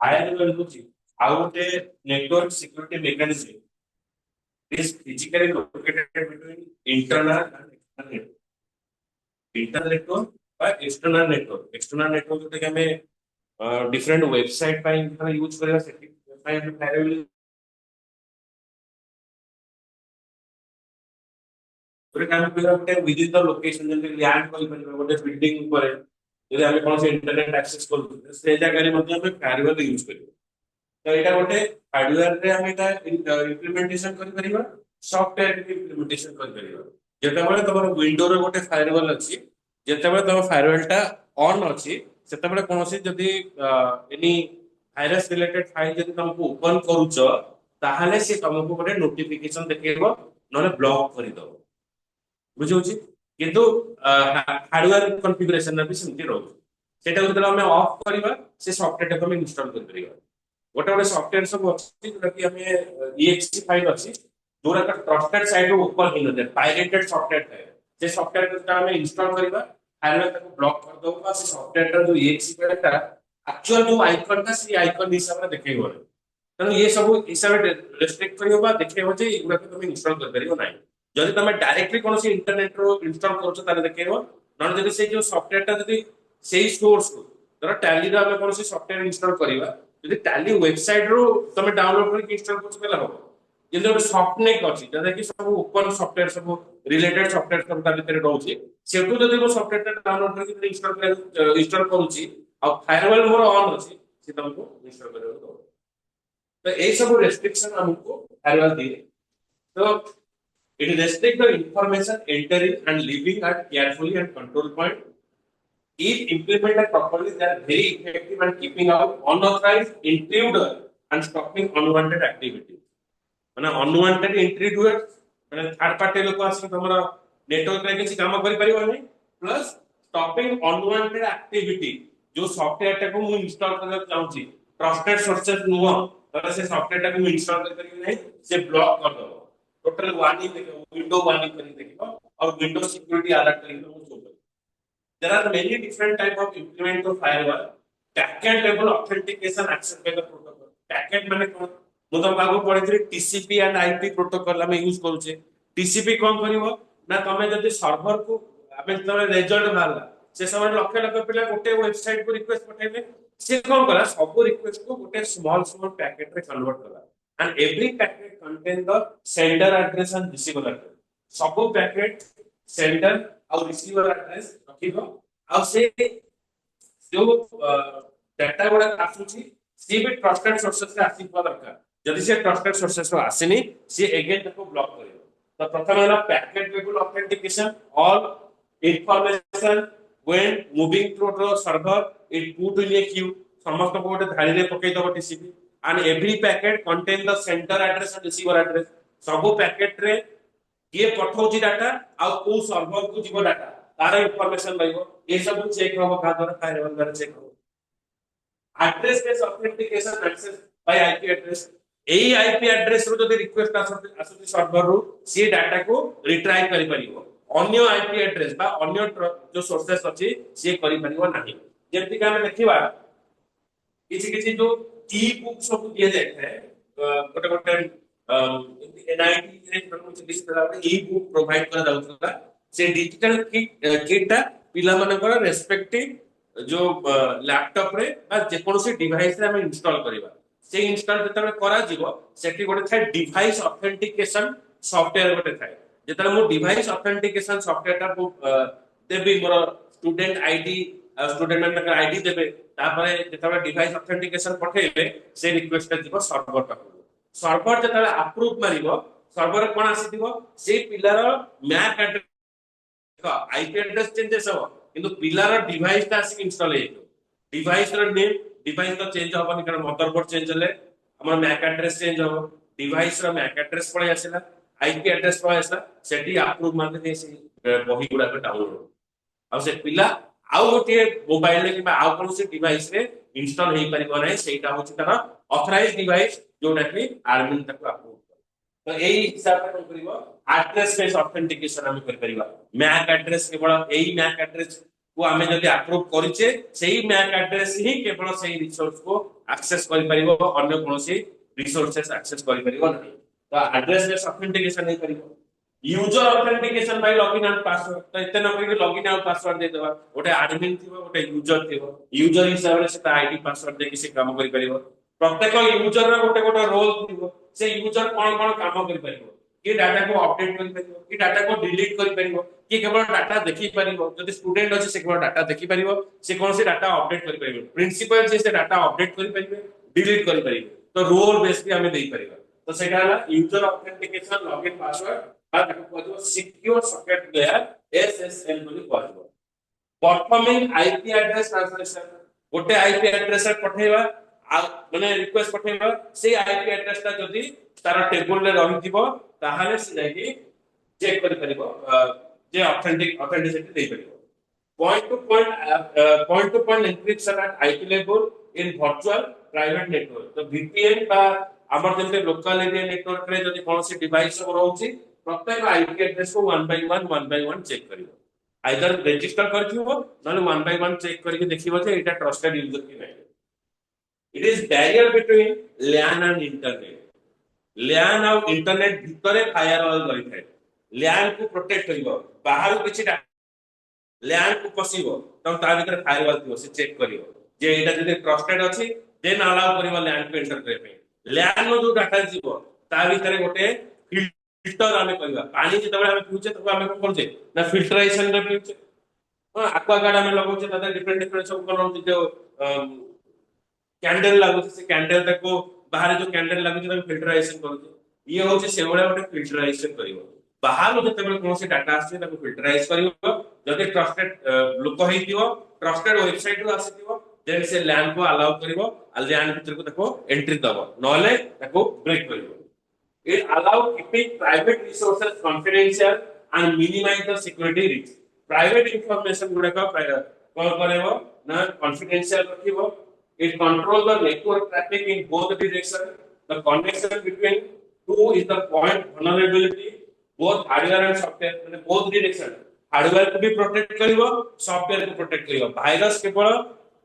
higher level होची ଆଉ ଗୋଟେ network security mechanism is physically located between internal and external network. Internal network বা external network. External network ଯୋଉଟା କି ଆମେ different website ପାଇଁ ୟୁଜ କରିବା ସେଠି ପାଇଁ ଆମେ firewall ଗୋଟେ କାମ କରିବା ଗୋଟେ within the location ଯେମିତି ଲ୍ୟାଣ୍ଡ କରିପାରିବା ଗୋଟେ ବିଲ୍ଡିଂ ଉପରେ ଯଦି ଆମେ କୌଣସି ଇଣ୍ଟରନେଟ ଆକ୍ସେସ କରୁଛୁ ସେ ଜାଗାରେ ମଧ୍ୟ ଆମେ firewall ୟୁଜ କରିବା ତ ଏଇଟା ଗୋଟେ ହାର୍ଡୱେयर ରେ ଆମେ ଏଟା ଇମ୍ପ୍ଲିମେଣ୍ଟେସନ କରିପାରିବା ସଫ୍ଟୱେयर ରେ ଇମ୍ପ୍ଲିମେଣ୍ଟେସନ କରିପାରିବା ଯେତେବେଳେ ତମର ୱିଣ୍ଡୋରେ ଗୋଟେ ଫାୟାରୱାଲ ଅଛି ଯେତେବେଳେ ତମ ଫାୟାରୱାଲ ଟା ଅନ୍ ଅଛି ସେତେବେଳେ କୌଣସି ଯଦି ଏନି ଭାଇରସ ରିଲେଟେଡ ଫାଇଲ ଯଦି ତମକୁ ଓପନ କରୁଛ ତାହେଲେ ସେ ତମକୁ ଗୋଟେ ନୋଟିଫିକେସନ ଦେଖେଇବ ନହେଲେ ବ୍ଲକ କରିଦବ ବୁଝୁଛି କିନ୍ତୁ ହାର୍ଡୱେयर କନଫିଗୁରେସନ ବି ସେମିତି ରହୁଛି ସେଟା ଯେତେବେଳେ ଆମେ ଅଫ୍ କରିବା ସେ ସଫ୍ଟୱେୟାରଟାକୁ ଆମେ ଇନଷ୍ଟଲ କରିପାରିବା ଗୋଟେ ଗୋଟେ ସଫ୍ଟୱେୟାର ସବୁ ଅଛି ଯୋଉଟା କି ଆମେ exe ଫାଇଲ ଅଛି ଯୋଉଟା ଟ୍ରଷ୍ଟେଡ ସାଇଟ୍ ରୁ ଓପନ ହେଇନଥାଏ ପାଇରେଟେଡ ସଫ୍ଟୱେୟାର ଥାଏ ସେ ସଫ୍ଟୱେୟାର ଯେତେବେଳେ ଆମେ ଇନଷ୍ଟଲ କରିବା ହାର୍ଡୱେୟାର ତାକୁ ବ୍ଲକ କରିଦବ ବା ସେ ସଫ୍ଟୱେୟାରଟା ଯୋଉ exe ଫାଇଲଟା ଆକ୍ଚୁଆଲ ଯୋଉ ଆଇକନଟା ସେ ଆଇକନ ହିସାବରେ ଦେଖେଇବନି ତେଣୁ ଏ ସବୁ ହିସାବରେ ରେଷ୍ଟ୍ରିକ୍ଟ କରିବ ବା ଦେଖେଇବ ଯେ ଏଗୁଡାକୁ ତମେ ଇନଷ୍ଟଲ କରିପାରିବ ନାହିଁ ଯଦି ତମେ ଡାଇରେକ୍ଟଲି କୌଣସି ଇଣ୍ଟରନେଟ ରୁ ଇନଷ୍ଟଲ କରୁଛ ତାହେଲେ ଦେଖେଇବ ନହେଲେ ଯଦି ସେଇ ଯୋଉ ସଫ୍ଟୱେୟାରଟା ଯଦି ସେଇ ସୋର୍ସ ରୁ ଧର ଟାଲିରେ ଆମେ କୌଣସି ସଫ୍ଟୱେୟାର ଇନଷ୍ଟଲ କରିବା ଯଦି ଟାଲି ୱେବସାଇଟ ରୁ ତମେ ଡାଉନଲୋଡ କରିକି ଇନଷ୍ଟଲ କରୁଛ ତାହେଲେ ହବ କିନ୍ତୁ ଗୋଟେ ସଫ୍ଟନେକ୍ ଅଛି ଯୋଉଟା କି ସବୁ ଓପନ ସଫ୍ଟୱେୟାର ସବୁ ରିଲେଟେଡ ସଫ୍ଟୱେୟାର ସବୁ ତା ଭିତରେ ରହୁଛି ସେଠୁ ଯଦି ମୁଁ ସଫ୍ଟୱେୟାରଟା ଡାଉନଲୋଡ କରିକି ଇନଷ୍ଟଲ କରୁଛି ଆଉ ଫାୟାରୱାଲ ମୋର ଅନ୍ ଅଛି ସେ ତମକୁ ଇନଷ୍ଟଲ କରିବାକୁ ଦବ ତ ଏଇ ସବୁ ରେଷ୍ଟ୍ରିକ୍ସନ ଆମକୁ ଫାୟାରୱାଲ ଦିଏ ତ it restricts the information entering and leaving at carefully and control point. If implemented properly, they are very effective at keeping out unauthorized intruder and stopping unwanted activity. ମାନେ ଅନୱାଣ୍ଟେଡ ଇଣ୍ଟ୍ରୁଡର ମାନେ ଥାର୍ଡ ପାର୍ଟି ଲୋକ ଆସିକି ତମର ନେଟୱାର୍କରେ କିଛି କାମ କରିପାରିବନି ପ୍ଲସ୍ ଷ୍ଟପିଂ ଅନୱାଣ୍ଟେଡ ଆକ୍ଟିଭିଟି ଯୋଉ ସଫ୍ଟୱେୟାରଟାକୁ ମୁଁ ଇନଷ୍ଟଲ କରିବାକୁ ଚାହୁଁଛି ଟ୍ରଷ୍ଟେଡ ସୋର୍ସେସ ନୁହଁ ତାହେଲେ ସେ ସଫ୍ଟୱେୟାରଟାକୁ ମୁଁ ଇନଷ୍ଟଲ କରିପାରିବି ନାହିଁ ସେ ବ୍ଲକ୍ କରିଦେବ टोटल वार्निंग देखो विंडो वार्निंग करी देखो और विंडो सिक्योरिटी अलर्ट करी तो शो करेगा there are many different type of implement of firewall packet level authentication access by the protocol packet माने कोन मु तो बागु पढिथि टीसीपी एंड आईपी प्रोटोकॉल हम यूज करूचे टीसीपी कोन करिवो ना तमे जदी सर्वर को आमे तमे रिजल्ट मारला से समय लक्ष लक्ष पिला गोटे वेबसाइट को रिक्वेस्ट पठाइले से कोन करा सब रिक्वेस्ट को गोटे स्मॉल स्मॉल पैकेट रे कन्वर्ट करा and every packet contain the sender address and receiver address सब पैकेट सेंडर और रिसीवर एड्रेस रखिबो आ से जो डाटा गुडा आसुची सी भी ट्रस्टेड सोर्सेस से आसीबा दरकार जदि से ट्रस्टेड सोर्सेस रो आसीनी सी अगेन ताको ब्लॉक करियो तो प्रथम होला packet level authentication all information when moving through the server it put in A Q समस्त को गोटे धाड़ी रे पकई दबो TCP and every packet contain the sender address and receiver address सब पैकेट रे ये पठौची डाटा आ को सर्वर को जीव डाटा तार इंफॉर्मेशन रहइबो ए सब चेक होबो का द्वारा फायरवॉल द्वारा चेक होबो address base authentication access by IP address एई आईपी एड्रेस रो जदी रिक्वेस्ट आसुची सर्वर रो सी डाटा को रिट्राइव करि परिबो अन्य आईपी एड्रेस बा अन्य जो सोर्सेस अछि से करि परिबो नाही जेंति का हम देखिबा किछि किछि जो ई बुक सब दिया जाता है गोटे गोटे एनआईटी रे कुछ लिस्ट करा ई बुक प्रोवाइड करा जाउतला से डिजिटल किटटा पिला मानकर रेस्पेक्टिव जो लैपटॉप रे बा जे कोनोसी डिवाइस रे हम इंस्टॉल करबा से इंस्टॉल जतले करा जीवो सेठी गोटे थाय डिवाइस ऑथेंटिकेशन सॉफ्टवेयर गोटे थाय जतले मो डिवाइस ऑथेंटिकेशन सॉफ्टवेयर टा देबी मोर student ID student man ID देबे तापरे जेतबे डिवाइस ऑथेंटिकेशन पठेइबे से रिक्वेस्ट जीवो सर्वर पाखु सर्वर जेतबे अप्रूव मारिबो सर्वर कोन आसीथिबो से पिलार MAC address IP address changes हो किंतु पिलार डिवाइस ता आसी इंस्टॉल हेइतो डिवाइस रो नेम डिवाइस तो चेंज होबनी कारण मदरबोर्ड चेंज होले हमर मैक एड्रेस चेंज हो डिवाइस रो मैक एड्रेस पळे आसिला आईपी एड्रेस पळे आसिला सेठी अप्रूव माने से बही गुडा डाउनलोड आ से पिला आउ गोटे मोबाइल रे कि आउ कोन से डिवाइस रे इंस्टॉल हेई परिबो नै सेटा होछि तार ऑथराइज्ड डिवाइस जोटा कि एडमिन तक अप्रूव तो एई हिसाब से कोन करिवो एड्रेस बेस ऑथेंटिकेशन हम कर परिबा मैक एड्रेस केवल एई मैक एड्रेस को आमे जदि अप्रूव करिचे सेही मैक एड्रेस ही केवल सेही रिसोर्स को एक्सेस कर परिबो अन्य कोनोसी रिसोर्सेस एक्सेस कर परिबो नै तो एड्रेस बेस ऑथेंटिकेशन नहीं परिबो user authentication by login and password तो इतने नंबर के लॉगिन एंड पासवर्ड दे देबा गोटे एडमिन थिबो गोटे यूजर हिसाब रे से आईडी पासवर्ड दे कि से काम करि परिबो प्रत्येक यूजर रे गोटे गोटे रोल थिबो से यूजर कोन कोन काम करि परिबो कि डाटा को अपडेट करि परिबो कि डाटा को डिलीट करि परिबो कि केवल डाटा देखि परिबो जदि स्टूडेंट अछि से केवल डाटा देखि परिबो से कोन से डाटा अपडेट करि परिबो प्रिंसिपल जे से डाटा अपडेट करि परिबो डिलीट करि परिबो तो रोल बेस भी हमें देई परिबो तो सेटा हला user authentication login password secure socket layer SSL बोली कहबो परफॉर्मिंग आईपी एड्रेस ट्रांसलेशन गोटे आईपी एड्रेस पठेबा माने रिक्वेस्ट पठेबा से आईपी एड्रेस ता जदी तार टेबल रे रहिथिबो ताहाले से जाई चेक करि परिबो जे ऑथेंटिसिटी देई परिबो point to point encryption at IP level in virtual private network तो वीपीएन बा हमर जेते लोकल एरिया नेटवर्क रे जदी कोनोसी डिवाइस सब रहउची प्रत्येक आईपी एड्रेस को वन बाय वन चेक करिवो आइदर रजिस्टर करथिबो नले वन बाय वन चेक करके देखिबो जे एटा ट्रस्टेड यूजर कि नै it is barrier between LAN and internet LAN और इंटरनेट भितरे फायरवॉल रही थाए लैन को प्रोटेक्ट करिवो बाहर किछि लैन को पसिबो त ता भीतर फायरवॉल थिबो से चेक करिवो जे एटा जदि ट्रस्टेड अछि देन अलाउ करिवो लैन को एंटर करे पे लैन नो जो डाटा जीवो ता भीतर गोटे फिल्टर आमे करबा पानी जेतबे आमे पिउचे तब आमे कोन करजे ना फिल्टरेशन रे पिउचे aqua guard आमे लगौचे तते डिफरेंट डिफरेंट सब कोन जो कैंडल लागो से कैंडल तक बाहर जो कैंडल लागो से फिल्टराइजेशन करू ये होचे से बडा गोटे फिल्टराइजेशन करिवो बाहर जेतबे कोन से डाटा आसे तको फिल्टराइज करिवो जदि ट्रस्टेड लोक हेतिवो ट्रस्टेड वेबसाइट रु आसीतिवो देन से लैन को अलाउ करिवो आ लैन भीतर को तको एंट्री दबो नले तको break करिवो it allow keeping private resources confidential and minimize the security risk private information गुडा का कौन करेबो ना confidential रखिबो it control the network traffic in both direction the connection between two is the point vulnerability both hardware and software माने both direction hardware को भी protect करिवो software को protect करिवो virus केवल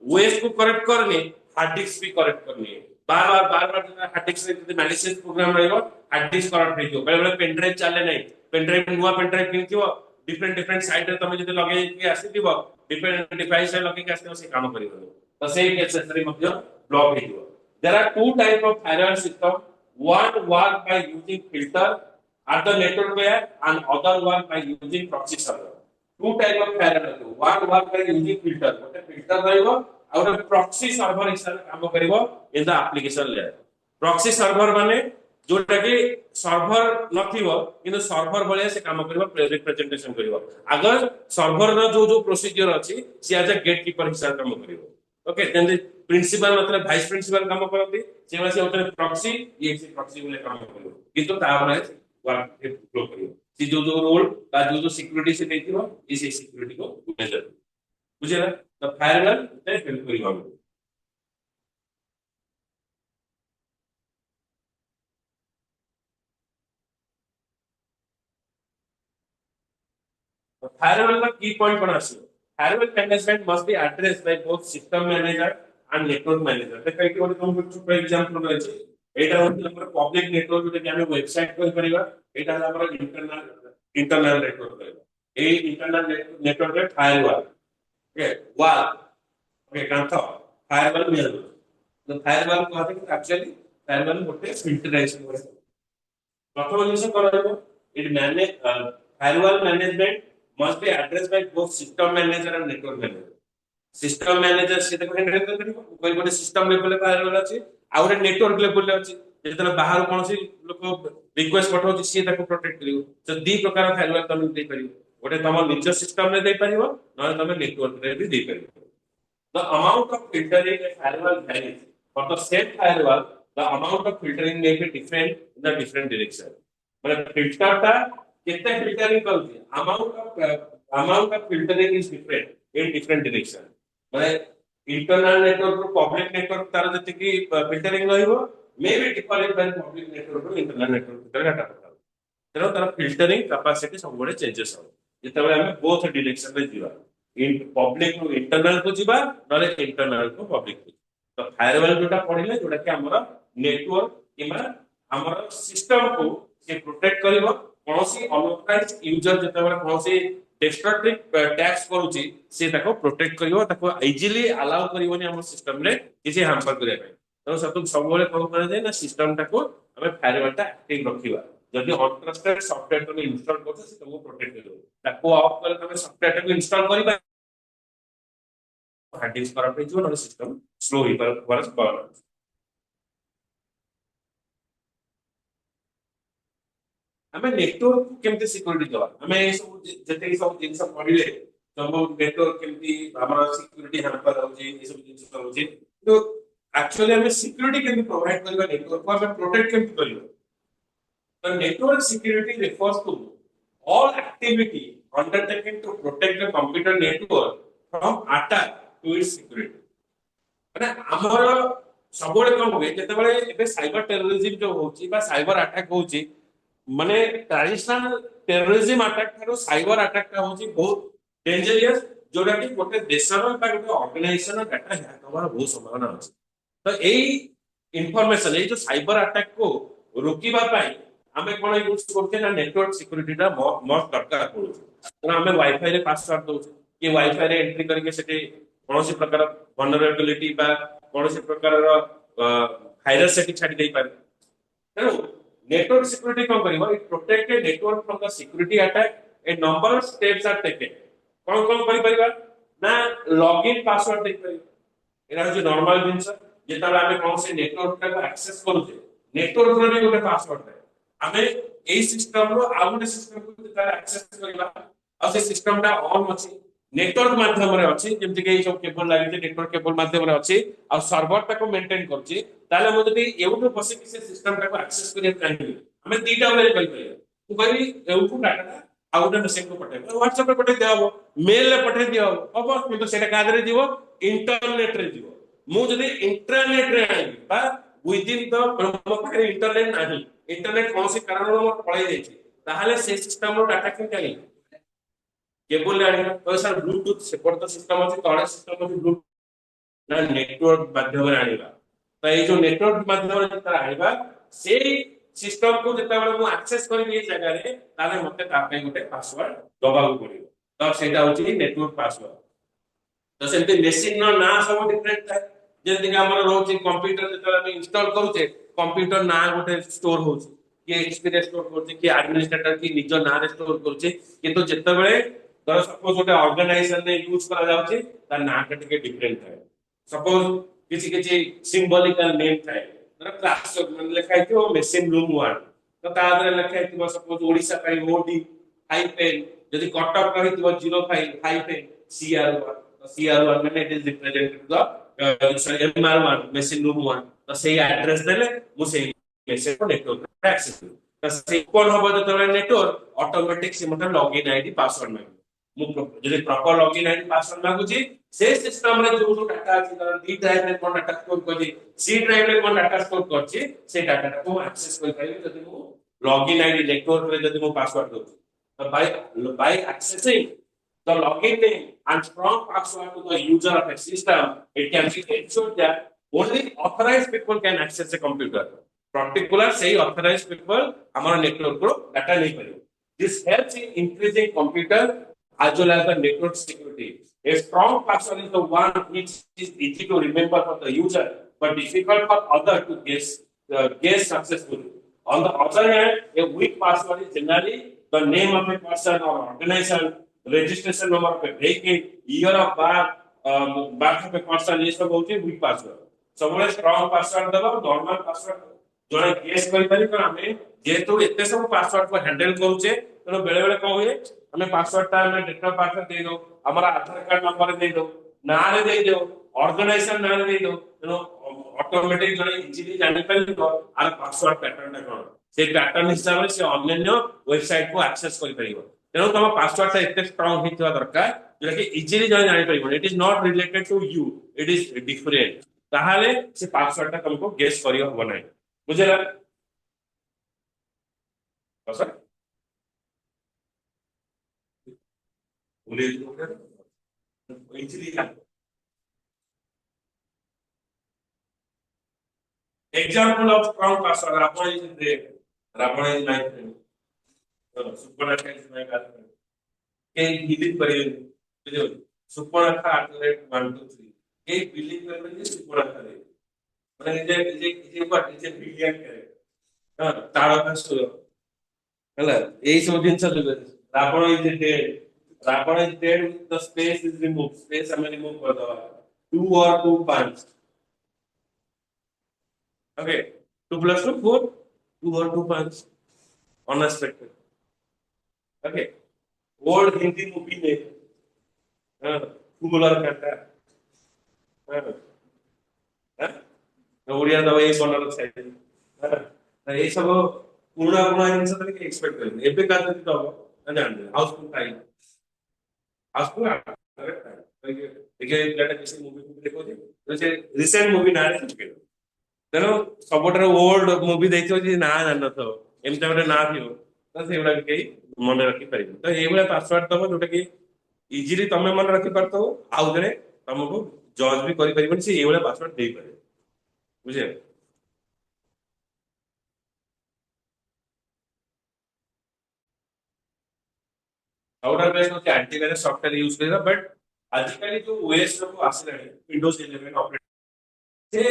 ओएस को करेक्ट करने हार्ड डिस्क भी करेक्ट करने बार हार्ड डिस्क रे मैलिशियस प्रोग्राम रहइबो हार्ड डिस्क करेक्ट हेतियो बेले बेले पेन ड्राइव चले नै पेन ड्राइव नुवा पेन ड्राइव किनथिबो डिफरेंट साइट रे तमे जदि लगे कि आसीथिबो डिफरेंट डिवाइस रे लगे कि आसीथिबो से काम करिवो तो सेही एक्सेसरी मध्ये ब्लॉक हेतिबो there are two type of firewall system one work by using filter at the network layer and other work by using proxy server two type of firewall one work by using filter ଗୋଟେ filter ରହିବ ଆଉ ଗୋଟେ proxy server ହିସାବରେ କାମ କରିବ in the application layer proxy server ମାନେ जोटा कि सर्वर नथिबो किंतु सर्वर भलिया से काम करबो रिप्रेजेंटेशन करबो अगर सर्वर रो जो प्रोसीजर अछि से एज अ गेट कीपर हिसाब काम करबो ओके देन प्रिंसिपल मतलब वाइस प्रिंसिपल काम करथि से वासे होतले प्रॉक्सी ये से प्रॉक्सी बोले काम करबो किंतु ताबरे वर्क फ्लो करबो से जो रोल बा जो सिक्योरिटी से देथिबो इसे सिक्योरिटी को मेजर बुझेला तो फायरवॉल ते हेल्प करबो Firewall का key point बना सी firewall management must be addressed by both system manager and network manager तो कई कोन तुम कुछ एग्जांपल रहै छै एटा हमर पब्लिक नेटवर्क जोटे कि हम वेबसाइट कोइ परिबा एटा हमर इंटरनल नेटवर्क परिबा ए इंटरनल नेटवर्क रे फायरवॉल ओके वॉल ओके कांथ फायरवॉल मिल तो फायरवॉल कहते कि एक्चुअली फायरवॉल गोटे फिल्टरेशन करे प्रथम जिनिस करबो it manage firewall management must be addressed by both system manager and network manager. System manager से देखो हैंडल करिवो कोई गोटे सिस्टम लेवल पे फायरवॉल अछि आ गोटे नेटवर्क लेवल ले अछि जेतले बाहर कोनसी लोक रिक्वेस्ट पठाउछि से ताको प्रोटेक्ट करिवो तो दी प्रकार फायरवॉल तमे दे परिवो गोटे तम निज सिस्टम रे दे परिवो न तमे नेटवर्क रे भी दे परिवो the amount of filtering a firewall varies for the same firewall the amount of filtering may be different in the different direction. But filter टा कितने filtering करूँगी amount of filtering is different in different direction. मतलब internal network ରୁ public network तार जैसे कि filtering रहिबो may be different than public network ରୁ internal network ଭିତରେ data पठाओ तेणु तार filtering capacity सबुबले changes हो ଯେତେବେଳେ ଆମେ both direction ରେ ଯିବା in public ରୁ internal को ଯିବା नले internal को public को तो फायरवॉल जोटा पढ़िले जोटा कि हमर नेटवर्क किबा हमर सिस्टम को से प्रोटेक्ट करिवो कोनोसी अनऑथराइज्ड यूजर जेतेबेले कोनोसी डिस्ट्रक्टिव टैक्स करूची से ताको प्रोटेक्ट करिवो ताको इजीली अलाउ करिवोनी हमर सिस्टम रे किछि हैम्पर करिया पे तो सब बेले कोन करे जाय ना सिस्टम ताको हमें फायरवॉल ता एक्टिव रखिबा जदि अनट्रस्टेड सॉफ्टवेयर को इंस्टॉल करछो से ताको प्रोटेक्ट करिवो ताको ऑफ करे तमे सॉफ्टवेयर को इंस्टॉल करिबा हार्ड डिस्क करप्ट हो नले सिस्टम स्लो ही पर वर्स पर हमें नेटवर्क केमते सिक्योरिटी दवा हमें सब जते सब जिंस पढिले सब नेटवर्क केमती हमरा सिक्योरिटी हैम्पर होची ए सब जिंस होची तो एक्चुअली हमें सिक्योरिटी केमती प्रोवाइड करबा नेटवर्क को हमें प्रोटेक्ट केमती करबा तो network security refers to all activity undertaken to protect the computer network from attack to its security माने हमर सबोले कोन होय जेतेबेले एबे साइबर टेररिज्म जो होची बा साइबर अटैक होची माने ट्रेडिशनल टेररिज्म अटैक थारो साइबर अटैक का होची बहुत डेंजरियस जोटा कि गोटे देशर बा गोटे ऑर्गेनाइजेशन डाटा हैक होबार बहुत संभावना अछि तो एई इंफॉर्मेशन ए जो साइबर अटैक को रोकीबा पाई हमें कोन यूज करते ना नेटवर्क सिक्योरिटी दा मोस्ट दरकार पड़ुछ तो हमें वाईफाई रे पासवर्ड दोछ कि वाईफाई रे एंट्री करके सेठी कोनोसी प्रकार वल्नरेबिलिटी बा कोनोसी प्रकार रो वायरस सेठी छाडी देई पारे तेनु नेटवर्क सिक्योरिटी कोन करिवो it protect a network from the security attack a number of steps are taken कोन करि परिबा ना लॉगिन पासवर्ड दे परिबा एरा जो नॉर्मल जिंस जेताला हमें कोनोसी नेटवर्क का एक्सेस करूजे नेटवर्क रो भी गोटे पासवर्ड है हमें ए सिस्टम रो आ गोटे सिस्टम को जेताला एक्सेस करबा आ से सिस्टम ता ऑन अछि नेटवर्क माध्यम रे अछि जेमति के सब केबल लागि जे नेटवर्क केबल माध्यम रे अछि आ सर्वर तक मेंटेन करछि ताले हम जदि एउटो बसे कि से सिस्टम तक एक्सेस करिया चाहिए हमें दीटा वे करि परिया तू कहि एउटो डाटा आ गोटे मेसेज को पठे WhatsApp रे पठे दियाबो मेल रे पठे दियाबो अब किंतु सेटा कादरे जीवो इंटरनेट रे जीवो मु जदि इंटरनेट रे आइ बा विद इन द मो पाखे इंटरनेट नाही इंटरनेट कोनसी कारण रो पळै जायछि ताहाले से सिस्टम रो डाटा केन काली केबल आनी तो सर ब्लूटूथ सेपट सिस्टम अछि तळे सिस्टम अछि ब्लूटूथ ना नेटवर्क माध्यम रे आनिबा तो ए जो नेटवर्क माध्यम रे जता आनिबा से सिस्टम को जता बेले मु एक्सेस करिबी ए जगह रे ताले मते ता पे गोटे पासवर्ड दबाउ पड़िबो तो सेटा होछि नेटवर्क पासवर्ड तो सेते मेशिन नो ना सब डिफरेंट थाए जेति के हमर रोछि कंप्यूटर जता हम इंस्टॉल करूचे कंप्यूटर ना गोटे स्टोर होछि कि एक्सपीरियंस स्टोर करछि कि एडमिनिस्ट्रेटर की निज ना रे स्टोर करछि किंतु जता बेले तो सपोज गोटे ऑर्गेनाइजेशन ने यूज करा जाउछि ता ना के टिके डिफरेंट थाए सपोज किछि किछि सिंबॉलिकल नेम थाए मतलब क्लास मन लिखाइ थियो मेशिन रूम 1 तो ता आदरे लिखाइ थियो सपोज ओडिसा पई ओडी हाइपेन यदि कटअप कहि थियो 05 हाइपेन CR1 तो CR1 माने it is represented the MR1 machine room 1 तो सेही एड्रेस देले मु सेही मेसेज को नेटवर्क एक्सेस तो से कोन होबो जतले नेटवर्क ऑटोमेटिक से मतलब लॉगिन आईडी पासवर्ड मांगे मु जदि प्रॉपर लॉगिन आईडी पासवर्ड मांगुची से सिस्टम रे जो डाटा अछि डी ड्राइव रे कोन डाटा स्टोर करछि सी ड्राइव रे कोन डाटा स्टोर करछि से डाटा को एक्सेस कर पाइबे जदि मु लॉगिन आईडी नेटवर्क रे जदि मु पासवर्ड दोछि तो by accessing the login name and strong password to the user of a system, it can be ensured that only authorized people can access a computer. Particular say authorized people हमारा network को data नहीं करेंगे. This helps in increasing computer as well as the network security. A strong password is the one which is easy to remember for the user, but difficult for other to guess successfully. On the other hand, a weak password is generally the name of a person or organization, registration number of a vehicle, year of birth of a person, ये सब होते हैं weak password. सबले strong password दबा normal password जोने guess करी पारी पर हमें जेतु इतने सब password को handle करूचे तो बेले बेले कौन हुए हमें password टा हमें डेटा password दे दो हमारा आधार कार्ड नंबर दे दो नाम दे दो ऑर्गेनाइजेशन नाम दे दो तेणु ऑटोमेटिक जने इजीली जानि परिबो आर पासवर्ड पैटर्न टा कोन से पैटर्न हिसाब से अन्य वेबसाइट को एक्सेस कर परिबो तेणु तुम पासवर्ड टा एते स्ट्रांग हितवा दरकार जोटा कि इजीली जने जानि परिबो it is not related to you it is different ताहाले से पासवर्ड टा तुमको गेस करियो हो नाही बुझला सर बोले easily example of strong password Rapana is great. Rapana is my friend. Supernaka is my girlfriend. Can believe करिए सुपर्णखा @ 1 2 3 के बिलीव करबे सुपर्णखा रे মানে যে what is a billion करे हां तारका सुर ହେଲା ଏଇ ସବୁ ଜିନିଷ ଦେବେ Ravan is dead Ravan is dead with the space is removed space ଆମେ ରିମୁଭ କରିଦବା 2 or 2 5 okay 2 plus 2 4 2 or 2 5 unexpected okay old Hindi movie में फूल और कांटा ओडिया दवाई बनल छै এই सब पुराना पुराना जिनस तक एक्सपेक्ट करें एबे का जति तो जान हाउसफुल टाइम हाउसफुल देखिए पिलाटा किसी मूवी को देखो जे से रिसेंट मूवी ना रे के तेनो सबटर ओल्ड मूवी देखियो जे ना जान तो एमते गोटे ना थियो तो सेगुडा के मन रखी पारिबो तो एई बेला पासवर्ड दबो जोटा कि इजीली तमे मन रखी परतो आउ जने तुमको जज भी करि परिबन से एई बेला पासवर्ड देई पारे बुझे आउटर बेस होचे एंटीवायरस सॉफ्टवेयर यूज करेगा बट आजकल जो ओएस सब आसलानी विंडोज 11 ऑपरेटिंग से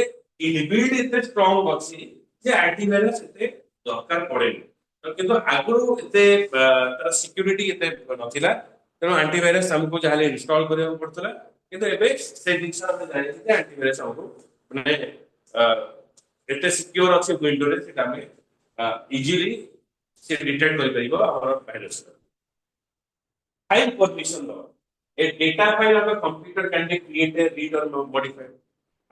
इनबिल्ट इतने स्ट्रांग अछि जे एंटीवायरस इतने दरकार पड़ेनी तो किंतु आगु इतने तर सिक्योरिटी इतने नथिला तेणु एंटीवायरस हमको जहाले इंस्टॉल କରିବାକୁ पड़तला किंतु एबे से जिंस हम जानि जे एंटीवायरस हमको माने एते सिक्योर अछि विंडो रे सेटा में इजीली से डिटेक्ट कर परिबो हमर virus file permission law. A data file of a computer can be created, read or modified.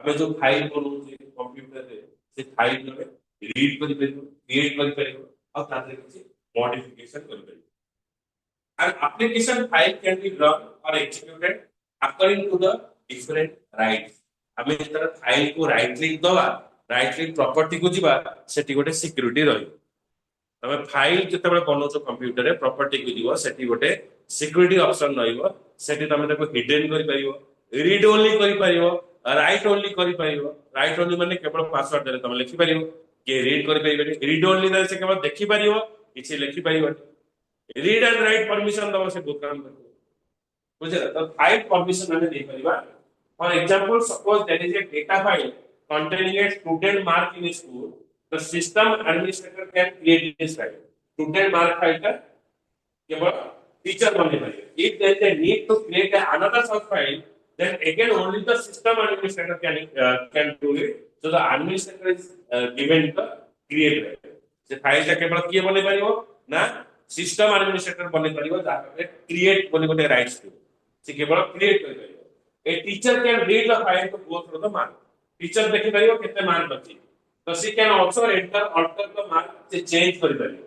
हमें जो फाइल बनाऊँ कंप्यूटर रे से फाइल में रीड कर परिबो क्रिएट कर परिबो और ताते किछि मॉडिफिकेशन कर परिबो an application file can be run or executed according to the different rights हमें तरह फाइल को राइट क्लिक दवा राइट क्लिक प्रॉपर्टी को जीवा सेटी गोटे सिक्योरिटी रही तमे फाइल जेतेबेले बनौछ कंप्यूटर रे प्रॉपर्टी को जीवो सेटी गोटे सिक्योरिटी ऑप्शन रहइबो सेटी तमे ताको हिडन करि परिबो रीड ओनली करि परिबो राइट ओनली करि परिबो राइट ओनली माने केवल पासवर्ड देले तमे लिखि परिबो के रीड करि परिबो रीड ओनली देले से केवल देखि परिबो किछि लिखि परिबो रीड एंड राइट परमिशन दबो से बहुत काम करबो बुझे तो फाइल परमिशन हमें दे परिबा for example suppose there is a data file containing a student mark in a school the system administrator can create this file student mark file का केवल टीचर बनने पाएंगे if there is a need to create another such file then again only the system administrator can do it so the administrator is given the create right से file का केवल किए बने पारिबो ना सिस्टम एडमिनिस्ट्रेटर बने पारिबो जा पे क्रिएट बोली गोटे राइट्स थियो से केवल क्रिएट कर पारिबो a teacher can read the file to go through the mark teacher देखि पारिबो केते मार्क अछि तो she can also enter alter the mark से चेंज करि पारिबो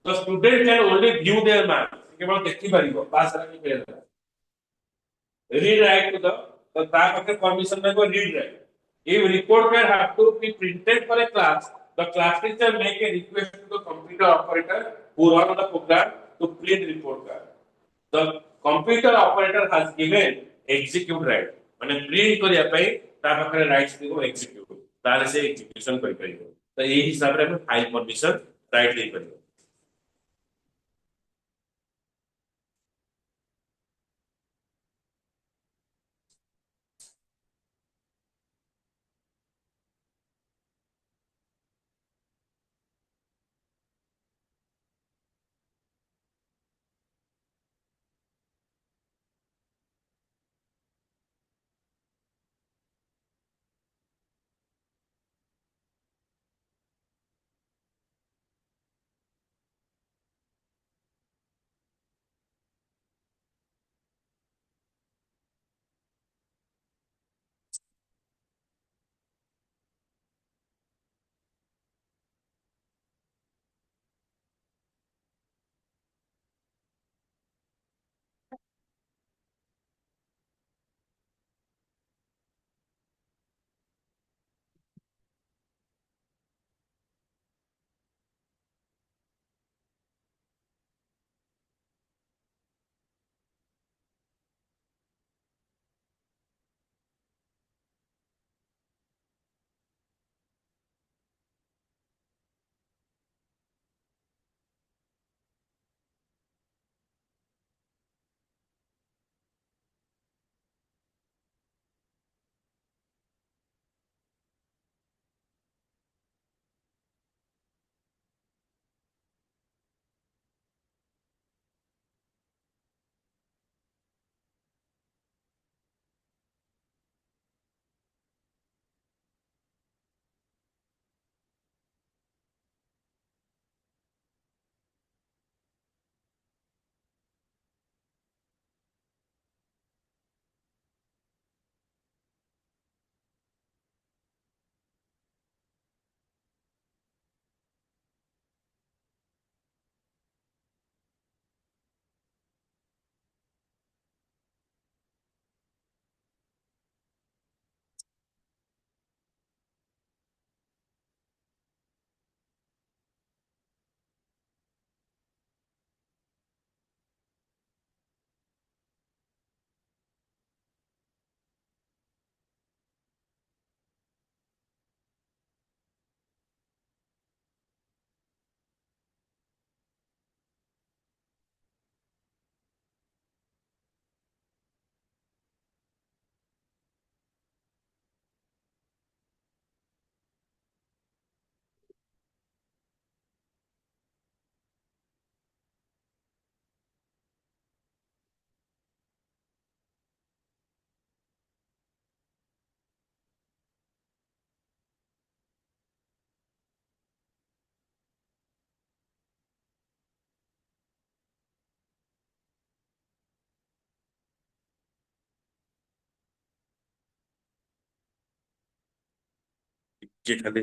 तो student can only view their mark केवल देखि पारिबो पास रखि fail read write to the तो ता पके परमिशन में को read write if report card have to be printed for a class the class teacher make a request to the computer operator who run the program to print report card the computer operator has given execute right माने print करिया पई ता पके rights देबो execute ताले से execution करि परिबो तो एही हिसाब रे हम फाइल परमिशन राइट दे परिबो ये खाली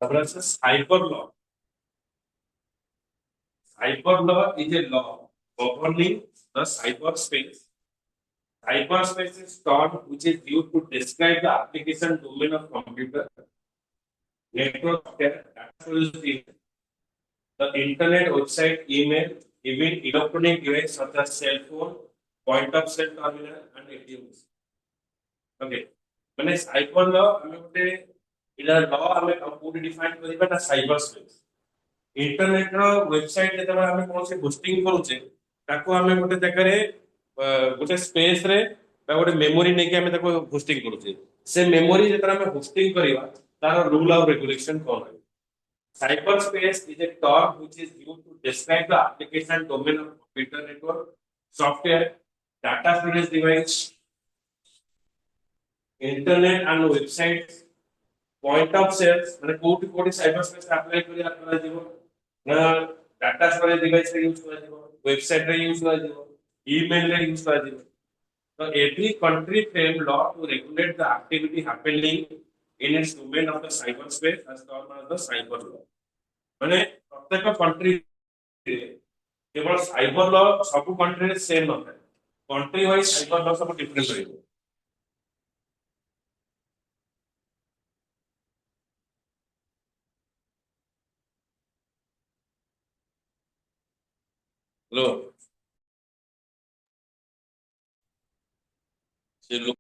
cyber law. Cyber law is a law governing the cyberspace. Cyberspace is term which is used to describe the application domain of computer, network software, data storage, the internet, website, email, even electronic device such as cell phone, point of sale terminal, and ATMs. Okay. मैंने cyber law हमें गोटे इला law हमें code define करिबा ना cyber space internet रो website जेते हमें कोन से होस्टिंग करूचे ताको हमें गोटे जगह रे गोटे स्पेस रे बा गोटे मेमोरी नै के हमें ताको होस्टिंग करूचे से मेमोरी जेते हमें होस्टिंग करिवा तार रूल और रेगुलेशन कोन है cyberspace is a term which is used to describe the application domain of computer network software data storage device internet and websites point of sales মানে crore crore cyber space apply করে আপনারা দিব না data storage device রে use করা দিব website রে use করা দিব ইমেল রে ইউজ করা দিব so every country frame law to regulate the activity happening in its domain of the cyberspace as termed as the cyber law মানে প্রত্যেক कंट्री রে কেবল সাইবার ল সব कंट्री রে সেম নଥାଏ कंट्री वाइज साइबर लॉ सब different रहइबो लो से लोग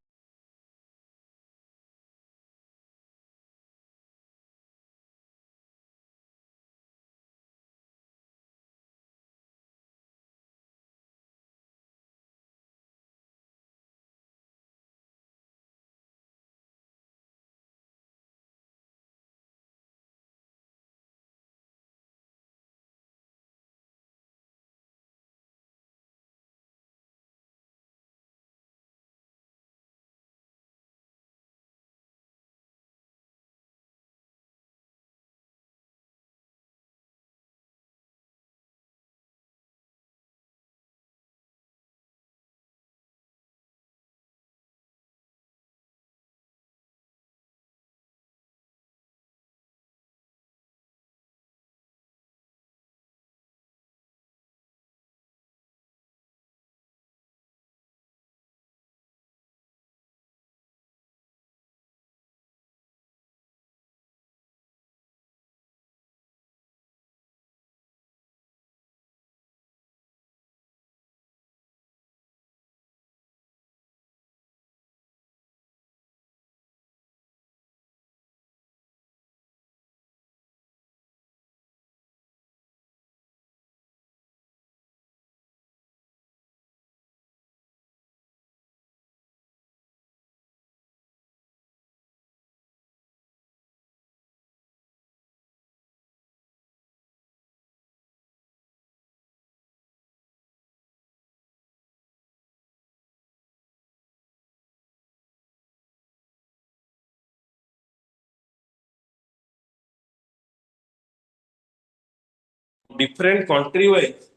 डिफरेंट कंट्री वाइज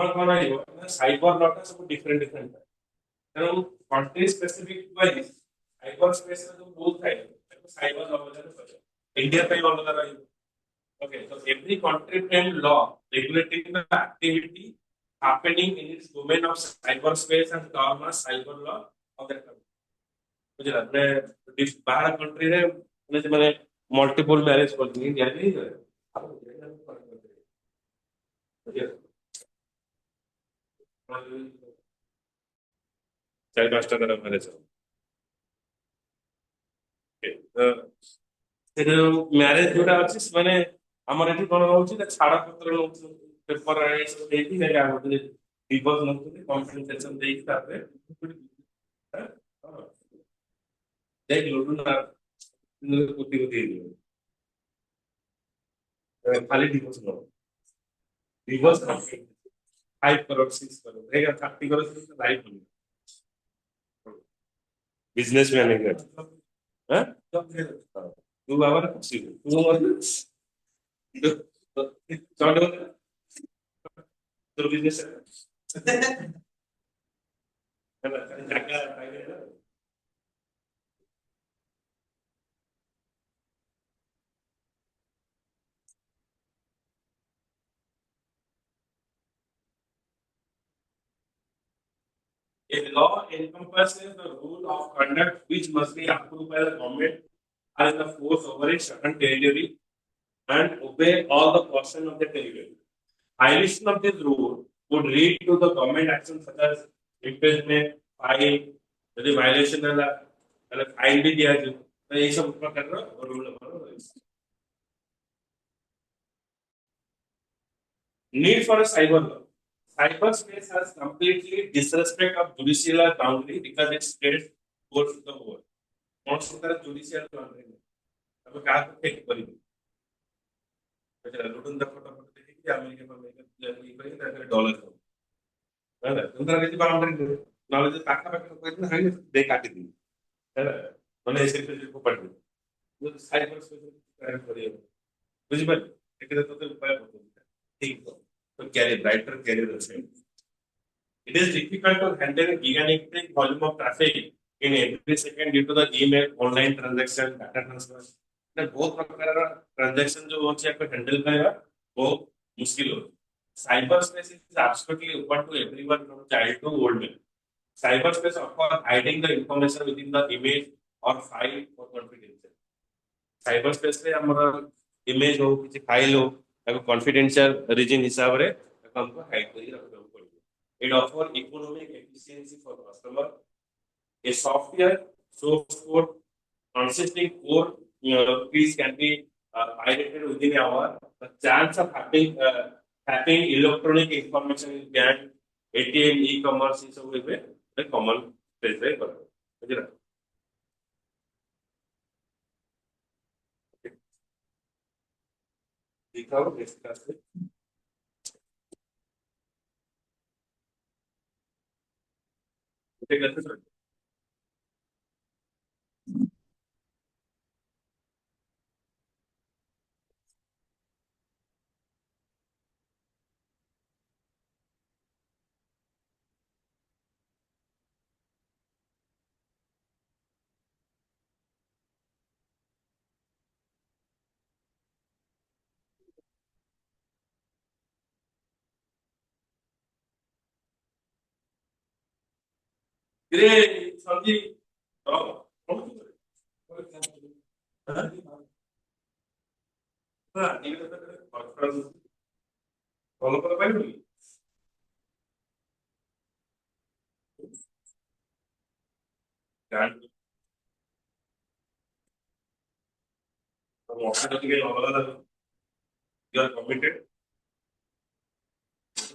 कोन आइबो साइबर लॉ टा सब डिफरेंट डिफरेंट तेणु country specific wise cyber space रे जो रूल थाए साइबर लॉ बोले इंडिया पे अलग रहिबो okay so every country frame law regulating the activity happening in its domain of cyberspace and termed as cyber law of that country बुझला ने बाहर कंट्री रे माने मल्टीपल मैरिज करनी इंडिया में ही चार पांचटा तरह मैरिज ମ୍ୟାରେଜ ଯୋଉଟା ଅଛି ମାନେ ଆମର ଏଠି କଣ ରହୁଛି ନା ଛାଡ ପତ୍ର ପେପର ସବୁ ଦେଇକି ଡିଭୋର୍ସ ନଉଛନ୍ତି କମ୍ପେନସେସନ ଦେଇକି ତାପରେ ଯାଇକି ଲୁଟୁ ନା କୋଟି କୋଟି ହେଇଯିବ ଖାଲି ଡିଭୋର୍ସ ନବ ଡିଭୋର୍ସ 5 करोड़ 6 करोड़ रहेगा 30 करोड़ लाइफ बिजनेस मैनेजर हाँ तू बाबा खुशी तू चौड़ তোর বিজনেস জায়গা A law encompasses the rule of conduct which must be approved by the government as the force over a certain territory and obey all the portion of the territory. Violation of this rule would lead to the government action such as imprisonment, fine, यदि violation है मतलब fine भी दिया जाए तो ये सब प्रकार का rule है. Need for a cyber law. Cyberspace has completely disrespect of judicial boundary because it states goes to the world. कौन सी तरह judicial boundary है? अब क्या करते हैं बड़ी लुटून फटाफट देखिए कि अमेरिका डॉलर ହେଲା ତମର କିଛି ବାଉଣ୍ଡରୀ ନାହିଁ ନହେଲେ ଯେ ପାଖାପାଖି ଲୋକ ହେଇଥିଲେ ହାଇ ଦେଇ କାଟିଦିଏ ହେଲା ମାନେ ସେକ୍ରେଟାରୀ କୁ ପାଠିବେ ସାଇବର ସ୍ପେସ୍ କରିବାକୁ ବୁଝିପାରିଲେ ଏଥିରେ ତତେ ଉପାୟ ବତଉଛି ଠିକ ତ କ୍ୟାରିୟର ରାଇଟର କ୍ୟାରିୟର ଅଛି it is difficult to handle a gigantic volume of traffic in every second due to the email online transaction data transfer ना बहुत प्रकार का ट्रांजैक्शन जो होती है आपको हैंडल करेगा बहुत मुश्किल होता है cyberspace is absolutely open to everyone from child to old man. Cyberspace offers hiding the information within the image or file for confidential. Cyberspace में हमारा image हो किसी file हो अगर confidential region हिसाब रे तो हमको hide करके रखना पड़ेगा. It offers economic efficiency for customer. A software source code consisting core keys can be pirated within an hour. The chance of having electronic information is gained, ATM, e-commerce, ये सब इसमें एक common place है पर, समझ रहा? दिखाओ next class में, उसे कैसे करते हैं? ये समझी, कौन सी हाँ, हाँ, ये तो फॉलो कर पाएंगे, जान, तो मौका तो के वाला, you are committed,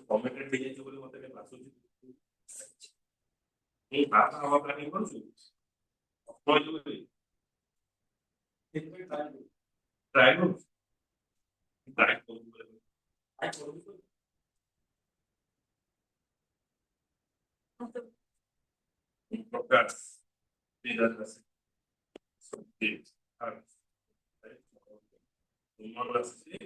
committed થઈ જાય છે બોલે મતલબ પાછું હું આખા આવા પ્લાનિંગ કરું છું અપલોડ જોઈએ ટ્રાય કરું ટ્રાય કરું ટ્રાય કરું પ્રોગ્રામ લીધા થશે ઠીક હા ઉમર લસી